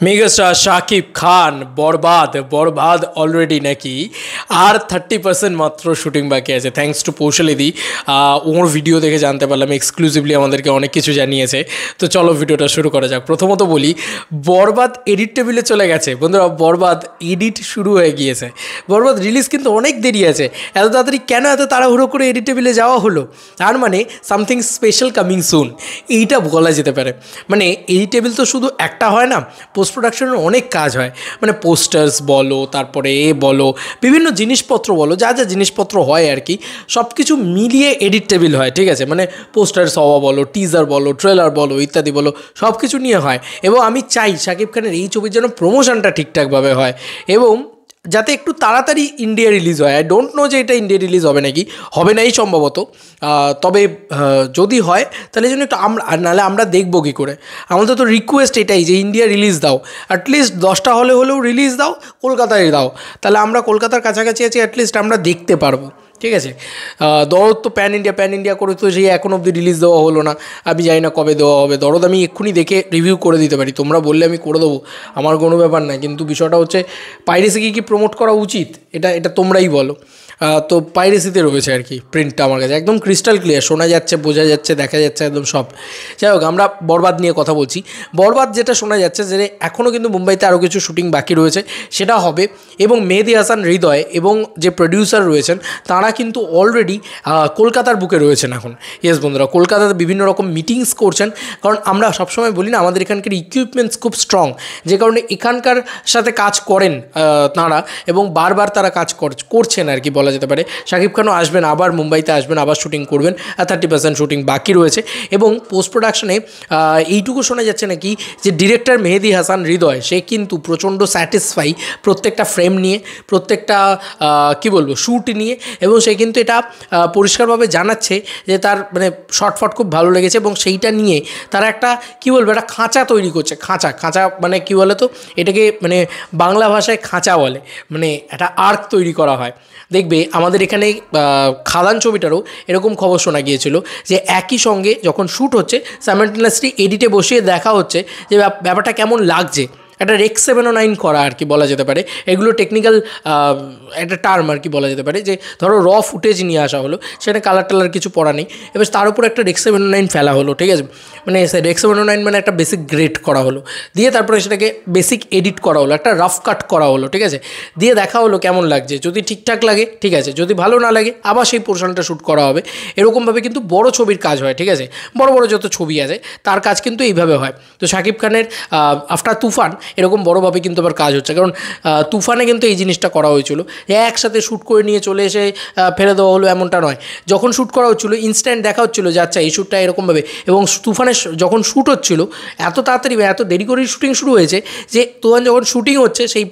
Megastar Shakib Khan বরবাদ already নাকি আর 30% মাত্র shooting বাকি আছে। থ্যাঙ্কস টু পৌশালিদি, ওর ভিডিও দেখে জানতে পারলাম, এক্সক্লুসিভলি আমাদেরকে অনেক কিছু জানিয়েছে। তো চলো ভিডিওটা শুরু করা যাক। প্রথমত বলি, বরবাদ এডিট টেবিলে চলে গেছে বন্ধুরা, বরবাদ এডিট শুরু হয়ে গিয়েছে। বরবাদ রিলিজ কিন্তু অনেক দেরি আছে, এত তাড়াতাড়ি কেন এত তাড়াহুড়ো করে এডিট টেবিলে যাওয়া হলো? তার মানে সামথিং স্পেশাল কামিং সুন, এইটা বলা যেতে পারে। মানে এডিট টেবিল তো শুধু একটা হয় না, পোস্ট প্রোডাকশনের অনেক কাজ হয়। মানে পোস্টার্স বলো, তারপরে বলো, বিভিন্ন জিনিসপত্র বলো, যা যা জিনিসপত্র হয় আর কি, সব কিছু মিলিয়ে এডিট টেবিল হয়, ঠিক আছে? মানে পোস্টার্স হওয়া বলো, টিজার বলো, ট্রেলার বলো, ইত্যাদি বলো, সব কিছু নিয়ে হয়। এবং আমি চাই শাকিব খানের এই ছবির যেন প্রমোশনটা ঠিকঠাকভাবে হয় এবং যাতে একটু তাড়াতাড়ি ইন্ডিয়া রিলিজ হয়। আই ডোন্ট নো যে এটা ইন্ডিয়া রিলিজ হবে নাকি, হবে নাই সম্ভবত। তবে যদি হয় তাহলে যেন একটু নাহলে আমরা দেখবো কী করে? আমাদের তো রিকোয়েস্ট এটাই যে ইন্ডিয়া রিলিজ দাও, অ্যাটলিস্ট 10টা হলেও রিলিজ দাও, কলকাতায় দাও, তাহলে আমরা কলকাতার কাছাকাছি আছি, অ্যাটলিস্ট আমরা দেখতে পারবো, ঠিক আছে? দরদ তো প্যান ইন্ডিয়া করে তো সেই এখন অবধি রিলিজ দেওয়া হলো না। আমি জানি না কবে দেওয়া হবে। দরদ আমি এক্ষুনি দেখে রিভিউ করে দিতে পারি, তোমরা বললে আমি করে দেবো, আমার কোনো ব্যাপার না। কিন্তু বিষয়টা হচ্ছে পাইরেসিকে কি প্রমোট করা উচিত, এটা তোমরাই বলো। তো পাইরেসিতে রয়েছে আর কি প্রিন্টটা, আমার কাছে একদম ক্রিস্টাল ক্লিয়ার, শোনা যাচ্ছে, বোঝা যাচ্ছে, দেখা যাচ্ছে, একদম সব। যাই হোক, আমরা বরবাদ নিয়ে কথা বলছি। বরবাদ যেটা শোনা যাচ্ছে যে এখনও কিন্তু মুম্বাইতে আরও কিছু শুটিং বাকি রয়েছে, সেটা হবে। এবং মেহেদী হাসান হৃদয় এবং যে প্রডিউসার রয়েছেন তারা কিন্তু অলরেডি কলকাতার বুকে রয়েছেন এখন। ইয়েস বন্ধুরা, কলকাতাতে বিভিন্ন রকম মিটিংস করছেন, কারণ আমরা সবসময় বলি না আমাদের এখানকার ইকুইপমেন্টস খুব স্ট্রং, যে কারণে এখানকার সাথে কাজ করেন তাঁরা, এবং বারবার তারা কাজ করছেন আর কি বলা যেতে পারে। শাকিব খানও আসবেন, আবার মুম্বাইতে আসবেন, আবার শুটিং করবেন, 30% শুটিং বাকি রয়েছে। এবং পোস্ট প্রোডাকশনে এইটুকু শোনা যাচ্ছে নাকি যে ডিরেক্টর মেহেদী হাসান হৃদয় সে কিন্তু প্রচণ্ড স্যাটিসফাই প্রত্যেকটা ফ্রেম নিয়ে, প্রত্যেকটা কী বলবো শ্যুট নিয়ে, এবং সে কিন্তু এটা পরিষ্কারভাবে জানাচ্ছে যে তার মানে শর্টফট খুব ভালো লেগেছে, এবং সেইটা নিয়ে তারা একটা কী বলবো একটা খাঁচা তৈরি করছে। খাঁচা মানে কী বলে তো এটাকে, মানে বাংলা ভাষায় খাঁচা বলে, মানে একটা আর্ক তৈরি করা হয়। দেখবে আমাদের এখানে খাদান ছবিটারও এরকম খবর শোনা গিয়েছিল যে একই সঙ্গে যখন শ্যুট হচ্ছে সাইমালটেনিয়াসলি এডিটে বসিয়ে দেখা হচ্ছে যে ব্যাপারটা কেমন লাগছে। একটা রেক 709 করা আর কি বলা যেতে পারে। এগুলো টেকনিক্যাল একটা টার্ম আর কি বলা যেতে পারে, যে ধরো র ফুটেজ নিয়ে আসা হলো, সেখানে কালার টালার কিছু পড়া নেই, এবার তার উপর একটা রেক 709 ফেলা হলো, ঠিক আছে? মানে রেক 709 মানে একটা বেসিক গ্রেড করা হলো, দিয়ে তারপরে সেটাকে বেসিক এডিট করা হলো, একটা রাফ কাট করা হলো, ঠিক আছে? দিয়ে দেখা হলো কেমন লাগছে, যদি ঠিকঠাক লাগে ঠিক আছে, যদি ভালো না লাগে আবার সেই পোর্শনটা শ্যুট করা হবে। এরকমভাবে কিন্তু বড় ছবির কাজ হয়, ঠিক আছে? বড় যত ছবি আছে তার কাজ কিন্তু এইভাবে হয়। তো শাকিব খানের আফটার তুফান এরকম বড়োভাবে কিন্তু আবার কাজ হচ্ছে, কারণ তুফানে কিন্তু এই জিনিসটা করা হয়েছিল, একসাথে শ্যুট করে নিয়ে চলে এসে ফেলে দেওয়া হলো এমনটা নয়। যখন শ্যুট করা হচ্ছিলো ইনস্ট্যান্ট দেখা হচ্ছিলো যে আচ্ছা এই শ্যুটটা এরকমভাবে, এবং তুফানে যখন শ্যুট হচ্ছিলো এত তাড়াতাড়ি এত দেরি করেই শুটিং শুরু হয়েছে যে তুফান যখন শুটিং হচ্ছে সেই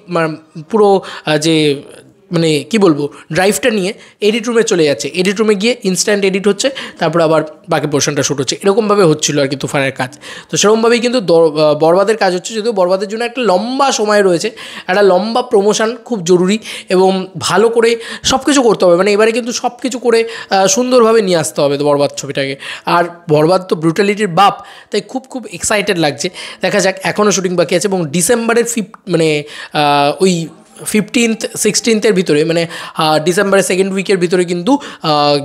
পুরো যে মানে কী বলবো ড্রাইভটা নিয়ে এডিট রুমে চলে যাচ্ছে, এডিট রুমে গিয়ে ইনস্ট্যান্ট এডিট হচ্ছে, তারপর আবার বাকি পোর্শনটা শ্যুট হচ্ছে, এরকমভাবে হচ্ছিলো আর কি তুফানের কাজ। তো সেরকমভাবেই কিন্তু বরবাদের কাজ হচ্ছে, যদিও বরবাদের জন্য একটা লম্বা সময় রয়েছে, একটা লম্বা প্রমোশন খুব জরুরি, এবং ভালো করে সব কিছু করতে হবে। মানে এবারে কিন্তু সব কিছু করে সুন্দরভাবে নিয়ে আসতে হবে বরবাদ ছবিটাকে। আর বরবাদ তো ব্রুটালিটির বাপ, তাই খুব এক্সাইটেড লাগছে। দেখা যাক, এখনও শুটিং বাকি আছে, এবং ডিসেম্বরের মানে ওই 15th 16th ভিতরে, মানে ডিসেম্বরের সেকেন্ড উইকের ভিতরে কিন্তু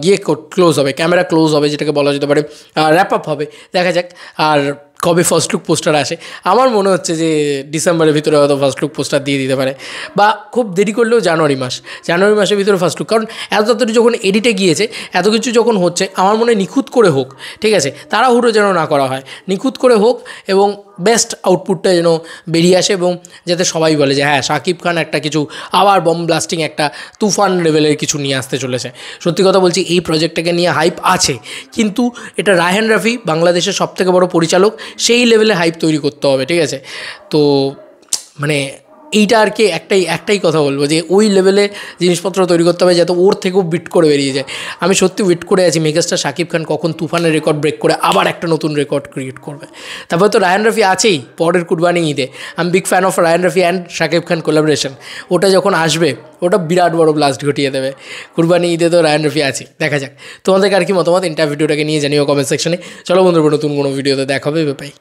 গিয়ে ক্লোজ হবে, ক্যামেরা ক্লোজ হবে, যেটাকে বলা যেতে পারে র্যাপ আপ হবে। দেখা যাক আর কবে ফার্স্ট লুক পোস্টার আসে। আমার মনে হচ্ছে যে ডিসেম্বরের ভিতরে হয়তো ফার্স্ট লুক পোস্টার দিয়ে দিতে পারে, বা খুব দেরি করলেও জানুয়ারি মাসের ভিতরে ফার্স্ট লুক। কারণ এত তাড়াতাড়ি যখন এডিটে গিয়েছে, এত কিছু যখন হচ্ছে, আমার মনে হয় নিখুঁত করে হোক, ঠিক আছে? তাড়াহুড়ো যেন না করা হয়, নিখুঁত করে হোক, এবং বেস্ট আউটপুটটা যেন বেরিয়ে আসে, এবং যাতে সবাই বলে যে হ্যাঁ শাকিব খান একটা কিছু আবার বম ব্লাস্টিং একটা তুফান লেভেলের কিছু নিয়ে আসতে চলেছে। সত্যি কথা বলছি, এই প্রজেক্টটাকে নিয়ে হাইপ আছে, কিন্তু এটা রায়হান রাফি বাংলাদেশের সবথেকে বড় পরিচালক, সেই লেভেলে হাইপ তৈরি করতে হবে, ঠিক আছে? তো মানে এইটা আর কি একটাই কথা বলবো যে ওই লেভেলে জিনিসপত্র তৈরি করতে হবে যাতে ওর থেকেও বিট করে বেরিয়ে যায়। আমি সত্যি ওয়েট করে আছি মেগাস্টার শাকিব খান কখন তুফানের রেকর্ড ব্রেক করে আবার একটা নতুন রেকর্ড ক্রিয়েট করবে। তারপরে তো রায়হান রাফি আছেই পরের কুরবানি ঈদে। আমি big fan of Raihan Rafi and Shakib Khan collaboration. ওটা যখন আসবে ওটা বিরাট বড় ব্লাস্ট ঘটিয়ে দেবে। কুরবানি ঈদে তো রায়হান রাফি আছে, দেখা যাক। তোমাদেরকে আর কি মতামত ভিডিওটাকে নিয়ে জানিও কমেন্ট সেকশনে। চলো বন্ধুরা, নতুন কোনো ভিডিওতে দেখা হবে, বাই।